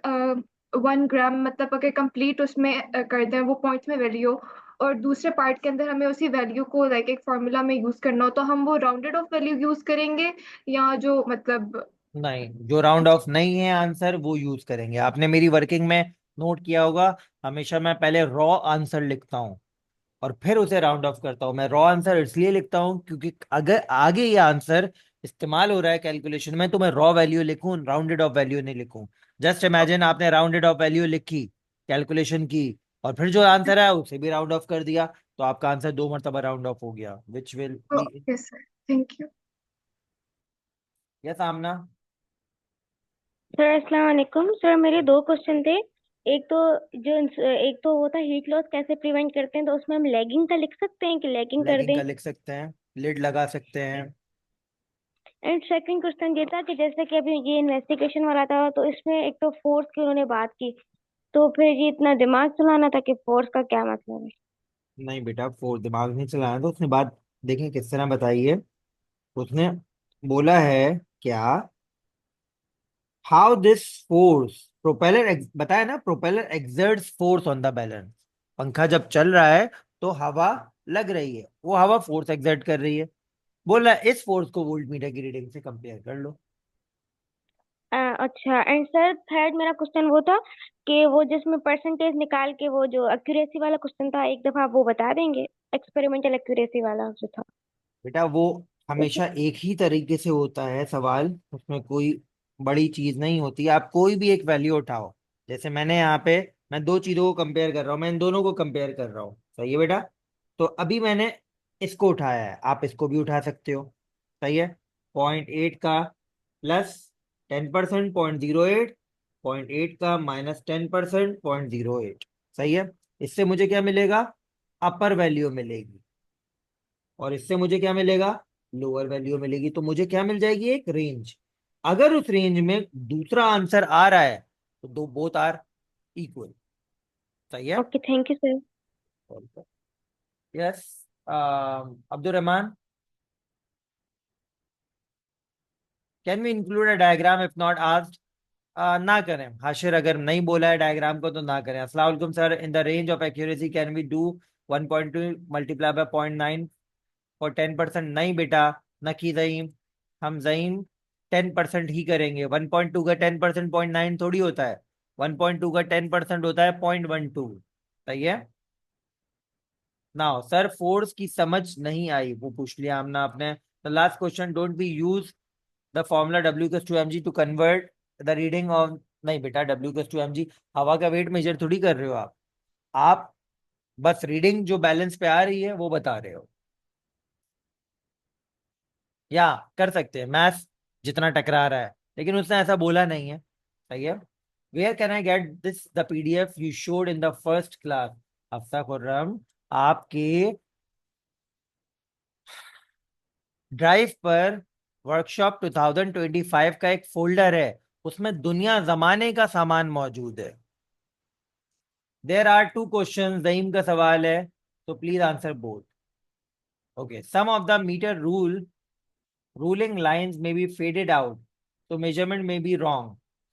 1 ग्राम, मतलब अगर कंप्लीट उसमें कर दें वो पॉइंट्स में वैल्यू, और दूसरे पार्ट के अंदर हमें उसी वैल्यू को लाइक एक फॉर्मूला में यूज करना हो, तो हम वो राउंडेड ऑफ वैल्यू यूज करेंगे या जो मतलब? नहीं, जो राउंड ऑफ नहीं है आंसर वो यूज करेंगे। आपने मेरी वर्किंग में नोट किया होगा, हमेशा मैं पहले रॉ आंसर लिखता हूँ और फिर उसे राउंड ऑफ करता हूँ। मैं रॉ आंसर इसलिए लिखता हूँ क्योंकि अगर आगे ये आंसर इस्तेमाल हो रहा है कैलकुलेशन में तो मैं रॉ वैल्यू लिखूं, राउंडेड ऑफ वैल्यू नहीं लिखूं। जस्ट इमेजिन आपने राउंडेड ऑफ वैल्यू लिखी, कैलकुलेशन की, और फिर जो आंसर है उसे भी राउंड ऑफ कर दिया, तो आपका आंसर 2 मरतबा राउंड ऑफ हो गया, which will be okay sir, thank you. Yes Aamna. Sir अस्सलाम वालेकुम सर, मेरे दो क्वेश्चन थे। एक तो एक तो वो था हीट लॉस कैसे प्रिवेंट करते हैं, तो उसमें हम लेगिंग का लिख सकते हैं कि लेगिंग कर लेगिंग दें। का लिख सकते हैं, लिड लगा सकते हैं। एंड सेकंड क्वेश्चन ये था कि जैसे कि अभी ये इन्वेस्टिगेशन वाला था, तो इसमें एक तो फोर्स की उन्होंने बात की, तो फिर ये इतना दिमाग चलाना था कि फोर्स का क्या मतलब है। नहीं बेटा, फोर्स दिमाग नहीं चलाया, तो उसने बात देखें किस तरह बताई है। उसने बोला है क्या, हाउ दिस फोर्स प्रोपेलर, बताया ना, propeller exerts force on the balance. पंखा जब चल रहा है तो हवा लग रही है, वो हवा फोर्स एक्सर्ट कर रही है। बोला इस फोर्स को वोल्टमीटर की रीडिंग से कंपेयर कर लो। अच्छा। एंड सर थर्ड मेरा क्वेश्चन वो था कि वो जिसमें परसेंटेज निकाल के वो जो एक्यूरेसी वाला क्वेश्चन था, एक दफा आप वो बता देंगे, एक्सपेरिमेंटल एक्यूरेसी वाला जो था। बेटा वो हमेशा एक ही तरीके से होता है सवाल, उसमें कोई बड़ी चीज नहीं होती। आप कोई भी एक वैल्यू उठाओ, जैसे मैंने यहाँ पे, मैं दो चीजों को कंपेयर कर रहा हूँ, मैं इन दोनों को कंपेयर कर रहा हूँ, सही है बेटा। तो अभी मैंने इसको उठाया है, आप इसको भी उठा सकते हो, सही है। 0.8 का प्लस 10%, 0.08, 0.8 का माइनस 10%, 0.08, सही है। इससे मुझे क्या मिलेगा, अपर वैल्यू मिलेगी, और इससे मुझे क्या मिलेगा, लोअर वैल्यू मिलेगी। तो मुझे क्या मिल जाएगी, एक रेंज। अगर उस रेंज में दूसरा आंसर आ रहा है तो दो बोथ आर इक्वल, सही है। Okay, thank you sir. Yes Abdul Rahman, can we include a diagram if not asked. ना करें हाशिर, अगर नहीं बोला है डायग्राम को तो ना करें। अस्सलाम वालेकुम sir, in the range of accuracy can we do 1.2 multiply by 0.9 और 10%? नहीं बेटा, न की जईम, हम जईम 10% ही करेंगे। 1.2 का 10% 0.9 थोड़ी होता है, 1.2 का 10% होता है 0.12, सही है ना। सर फोर्स की समझ नहीं आई, वो पूछ लिया हमने आपने। The last question, don't be use the formula W/mg to convert the reading of. नहीं बेटा, W/mg हवा का वेट मेजर थोड़ी कर रहे हो आप बस रीडिंग जो बैलेंस पे आ रही है वो बता रहे हो। या कर सकते हैं मैथ्स जितना टकरा रहा है, लेकिन उसने ऐसा बोला नहीं है, सही है। Where can I get this the PDF you showed in the first class. हफ्ता खुर्रम, आपके ड्राइव पर वर्कशॉप 2025 का एक फोल्डर है, उसमें दुनिया जमाने का सामान मौजूद है। There are two question, Daim का सवाल है, तो please answer both. Okay, some of the meter ruling lines may be faded out, so measurement may be wrong,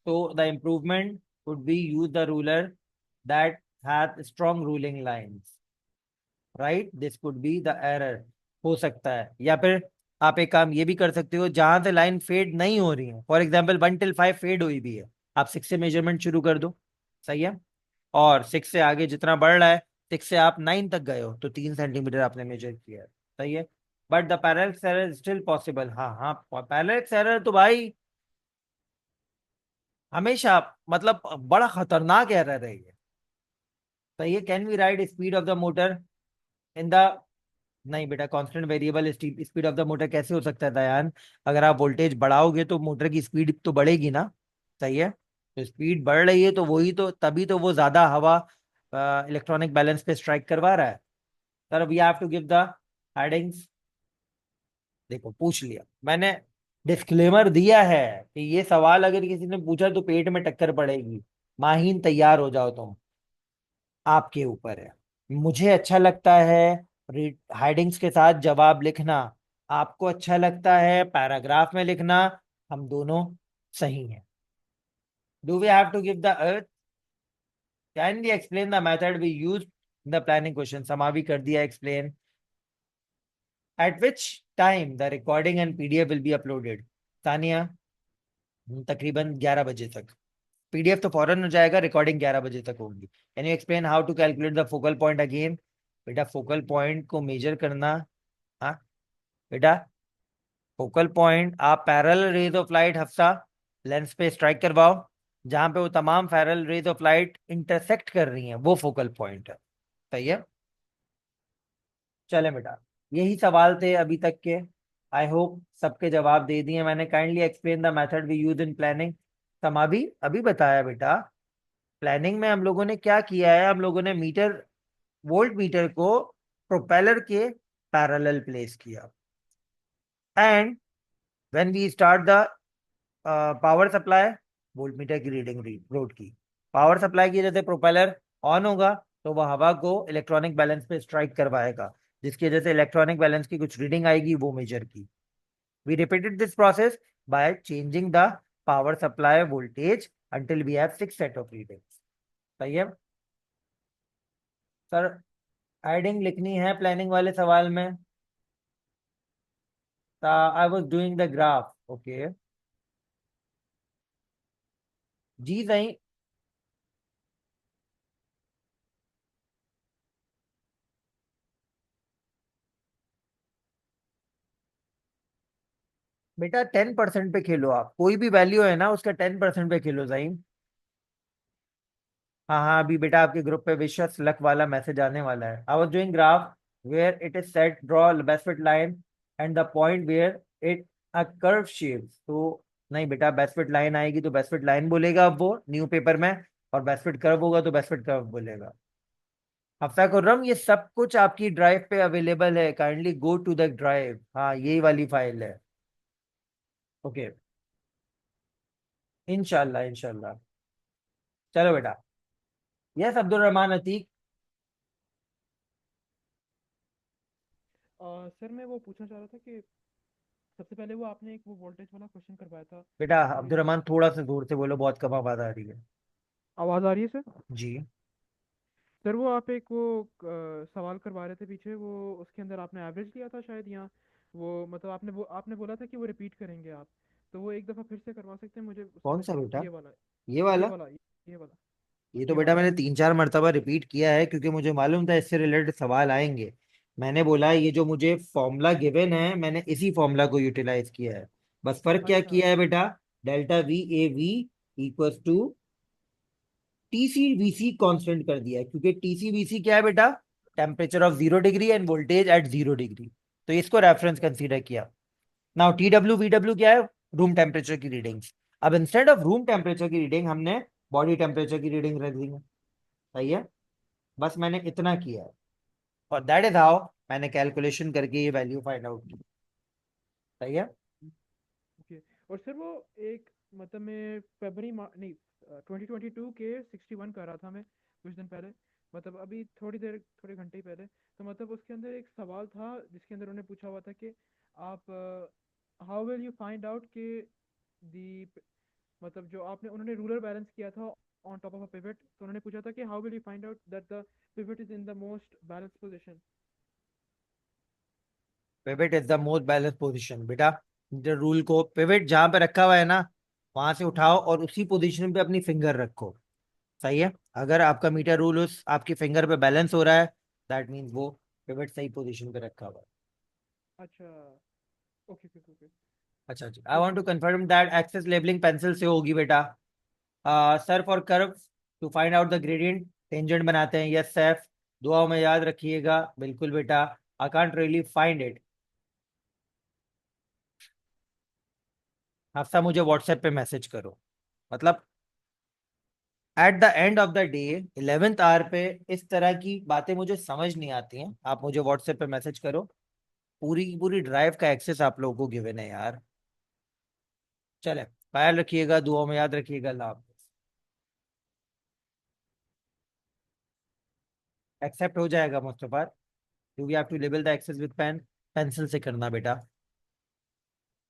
so the improvement would be use the ruler that has strong ruling lines, right? This could be the error, हो सकता है। या फिर आप एक काम ये भी कर सकते हो, जहां से लाइन फेड नहीं हो रही है, फॉर एग्जाम्पल 1 till 5 फेड हुई भी है, आप 6 से मेजरमेंट शुरू कर दो, सही है। और 6 से आगे जितना बढ़ रहा है, 6 से आप 9 तक गए हो तो 3 सेंटीमीटर आपने मेजर किया है, सही है। But the parallel error still possible. हाँ हाँ, पैरेलल एरर तो भाई हमेशा, मतलब बड़ा खतरनाक एरर है ये, सही है। Can we write speed of the motor in the, नहीं बेटा, constant variable speed of the motor कैसे हो सकता है दयान। अगर आप वोल्टेज बढ़ाओगे तो मोटर की स्पीड तो बढ़ेगी ना, सही है। तो स्पीड बढ़ रही है तो वही तो, तभी तो वो ज्यादा हवा इलेक्ट्रॉनिक बैलेंस पे स्ट्राइक करवा रहा है। Sir we have to give the headings. देखो पूछ लिया मैंने, डिस्क्लेमर दिया है कि ये सवाल अगर किसी ने पूछा तो पेट में टक्कर पड़ेगी। माहीन तैयार हो जाओ तुम, आपके ऊपर है। मुझे अच्छा लगता है हेडिंग्स के साथ जवाब लिखना, आपको अच्छा लगता है पैराग्राफ में लिखना, हम दोनों सही हैं। Do we have to give the अर्थ, can we explain the method we use in the planning question. समावी कर दिया explain. At which time the recording and PDF will be uploaded. Tania, तकरीबन 11 बजे तक। PDF तो फौरन हो जाएगा, रिकॉर्डिंग 11 बजे तक होगी। Can you explain how to calculate the focal point again. बेटा फोकल पॉइंट को मेजर करना, हाँ बेटा, फोकल पॉइंट आप parallel rays of light Hafsa lens पे स्ट्राइक करवाओ, जहां पे वो तमाम parallel rays of light intersect कर रही हैं, वो फोकल पॉइंट है, सही है। चले बेटा, यही सवाल थे अभी तक के। आई होप सबके जवाब दे दिए मैंने। Kindly explain the method we use in planning. समाधि अभी बताया बेटा, प्लानिंग में हम लोगों ने क्या किया है, हम लोगों ने मीटर, वोल्ट मीटर को प्रोपेलर के पैरेलल प्लेस किया। And when we start the power supply, volt metre की रीडिंग रोड की पावर सप्लाई की वजह से प्रोपेलर ऑन होगा, तो वह हवा को इलेक्ट्रॉनिक बैलेंस पे स्ट्राइक करवाएगा, जिसकी वजह से इलेक्ट्रॉनिक बैलेंस की कुछ रीडिंग आएगी, वो मेजर की। We repeated this process by changing the power supply voltage until we have 6 set of readings। सही है सर? एडिंग लिखनी है प्लानिंग वाले सवाल में। I was doing the graph. Okay जी सही। बेटा 10% पे खेलो, आप कोई भी वैल्यू है ना उसका 10% पे खेलो सही। हाँ हाँ, अभी बेटा आपके ग्रुप पे विश्वास लक वाला मैसेज आने वाला है। I was doing graph where it is set draw best fit line and the point where it a curve shape. तो नहीं बेटा, बेस्ट फिट लाइन आएगी तो बेस्ट फिट लाइन बोलेगा अब वो न्यू पेपर में, और बेस्ट फिट कर्व होगा तो बेस्ट फिट कर्व बोलेगा। हफ्ता खुर्रम, ये सब कुछ आपकी ड्राइव पे अवेलेबल है, kindly go to the drive. हाँ यही वाली फाइल है। ओके इंशाल्लाह इंशाल्लाह। चलो बेटा, यस अब्दुल रहमान अतीक। सर मैं वो पूछना चाह रहा था कि सबसे पहले वो आपने एक वो वोल्टेज वाला क्वेश्चन करवाया था बेटा कि अब्दुल रहमान थोड़ा सा दूर से बोलो, बहुत कम आवाज आ रही है। आवाज़ आ रही है सर। जी सर वो आप एक वो सवाल करवा रहे थे पीछे, वो उसके अंदर आपने एवरेज लिया था शायद, यहाँ वो मतलब आपने बोला था कि वो रिपीट करेंगे आप, तो वो एक दफ़ा फिर से करवा सकते हैं मुझे कौन समझ सा बेटा? ये वाला, ये ये वाला? वाला, ये वाला, ये तो ये बेटा वाला मैंने सर। 3-4 मरतबा रिपीट किया है, क्योंकि मुझे मालूम था इससे रिलेटेड सवाल आएंगे। मैंने बोला ये जो मुझे फॉर्मूला गिवन है, मैंने इसी फॉर्मूला को यूटिलाइज किया है। बस फर्क क्या अच्छा किया है बेटा, delta V A V equals to TCVC constant कर दिया है, क्योंकि टीसीवीसी क्या है बेटा, temperature of 0 degree and voltage at 0 degree. तो इसको रेफरेंस कंसीडर किया। Now T W V W क्या है, रूम टेम्परेचर की रीडिंग्स। अब इंस्टेड ऑफ रूम टेम्परेचर की रीडिंग हमने बॉडी टेम्परेचर की रीडिंग रख दी है। सही है, बस मैंने इतना किया है, और दैट इज हाउ मैंने कैलकुलेशन करके ये वैल्यू फाइंड आउट की। सही है। ओके। और सर वो एक मतलब मैं फरवरी नहीं 2022 के 61 कर रहा था मैं कुछ दिन पहले, मतलब अभी थोड़े घंटे ही पहले। तो मतलब उसके अंदर एक सवाल था जिसके अंदर उन्होंने पूछा हुआ था कि आप how will you find out कि दी मतलब जो आपने उन्होंने रूलर बैलेंस किया था on top of a pivot, तो उन्होंने पूछा था कि how will you find out that the pivot is in the most balance position. Pivot is the most balance position बेटा। रूल को पिवट जहां पे रखा हुआ है ना, वहां से उठाओ और उसी पोजीशन पे अपनी फिंगर रखो। सही है, अगर आपका मीटर रूल उस आपकी फिंगर पे बैलेंस हो रहा है, दैट मीन्स वो पिवट सही पोजीशन पे रखा हुआ है। अच्छा ओके ओके ओके। अच्छा जी, I okay want to sir. Confirm that axes labelling pencil से होगी बेटा। Sir for curve to find out the gradient tangent बनाते हैं। यस सैफ, दुआओं में याद रखिएगा। बिल्कुल बेटा, I can't really find it. हफ्ता मुझे व्हाट्सएप पे मैसेज करो, मतलब at the end of the day 11th hour पे इस तरह की बातें मुझे समझ नहीं आती हैं, आप मुझे व्हाट्सएप पे मैसेज करो। पूरी की पूरी ड्राइव का एक्सेस आप लोगों को गिवन है यार। चले, ख्याल रखिएगा, दुआओं में याद रखिएगा। अल्लाह हाफ़िज़। एक्सेप्ट हो जाएगा Mustafa, you have to label the axes with pen, pencil से करना बेटा।